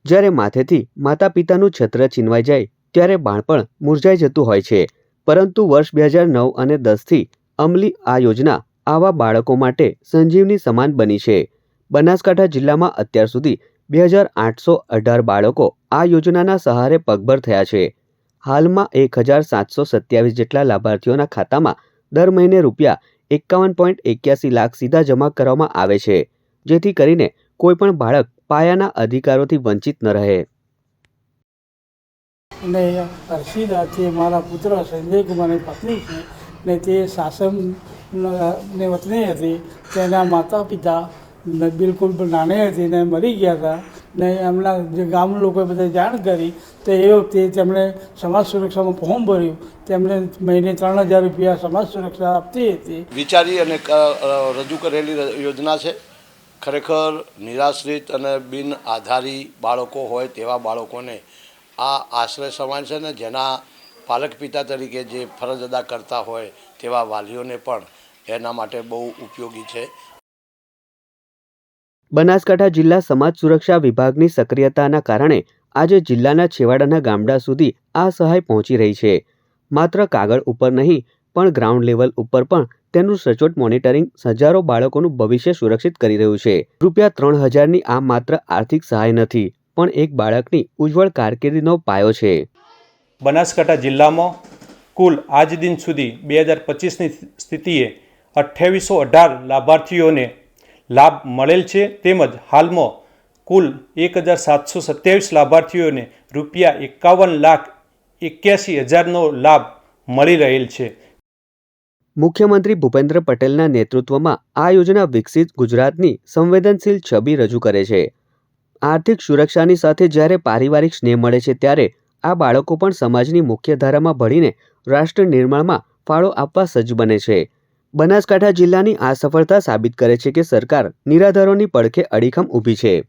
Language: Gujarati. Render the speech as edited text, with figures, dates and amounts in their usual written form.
જ્યારે માથેથી માતા પિતાનું છત્ર છીનવાઈ જાય ત્યારે બાળપણ મૂરઝાઈ જતું હોય છે, પરંતુ વર્ષ 2009 અને 10થી અમલી આ યોજના આવા બાળકો માટે સંજીવની સમાન બની છે। બનાસકાંઠા જિલ્લામાં અત્યાર સુધી 2818 બાળકો આ યોજનાના સહારે પગભર થયા છે। હાલમાં 1727 જેટલા લાભાર્થીઓના ખાતામાં દર મહિને ₹51.81 લાખ સીધા જમા કરવામાં આવે છે, જેથી કરીને કોઈ પણ બાળક પાયાના અધિકારોથી વંચિત ન રહે। અને હર્ષિદા છે મારા પુત્ર સંજય કુમારની પત્ની છે ને તે સાસણ વતની હતી। તેના માતા પિતા બિલકુલ નાની હતી ને મરી ગયા હતા ને એમના જે ગામ લોકોએ બધા જાણ કરી તો એ વખતે તેમણે સમાજ સુરક્ષામાં ફોર્મ ભર્યું। તેમણે મહિને ₹3000 સમાજ સુરક્ષા આપતી હતી। વિચારી અને રજૂ કરેલી યોજના છે। ખરેખર નિરાશ્રિત અને બિન આધારી બાળકો હોય તેવા બાળકોને આ આશ્રય સમાન છે ને જેના પાલક પિતા તરીકે જે ફરજ અદા કરતા હોય તેવા વાલીઓને પણ એના માટે બહુ ઉપયોગી છે। બનાસકાંઠા જિલ્લા સમાજ સુરક્ષા વિભાગની સક્રિયતાના કારણે આજે જિલ્લાના છેવાડાના ગામડા સુધી આ સહાય પહોંચી રહી છે। માત્ર કાગળ ઉપર નહીં પણ ગ્રાઉન્ડ લેવલ ઉપર પણ તેનું સચોટ મોનિટરિંગ હજારો બાળકોનું ભવિષ્ય સુરક્ષિત કરી રહ્યું છે। ₹3000ની આ માત્ર આર્થિક સહાય નથી, પણ એક બાળકની ઉજ્જવળ કારકિર્દીનો પાયો છે। બનાસકાંઠા જિલ્લામાં કુલ આજ દિન સુધી 2025ની સ્થિતિએ 2818 લાભાર્થીઓને લાભ મળેલ છે, તેમજ હાલમાં કુલ 1727 લાભાર્થીઓને ₹51,81,000નો લાભ મળી રહેલ છે। મુખ્યમંત્રી ભૂપેન્દ્ર પટેલના નેતૃત્વમાં આ યોજના વિકસિત ગુજરાતની સંવેદનશીલ છબી રજૂ કરે છે। આર્થિક સુરક્ષાની સાથે જ્યારે પારિવારિક સ્નેહ મળે છે, ત્યારે આ બાળકો પણ સમાજની મુખ્ય ધારામાં ભળીને રાષ્ટ્ર નિર્માણમાં ફાળો આપવા સજ્જ બને છે। બનાસકાંઠા જિલ્લાની આ સફળતા સાબિત કરે છે કે સરકાર નિરાધારોની પડખે અડીખમ ઊભી છે।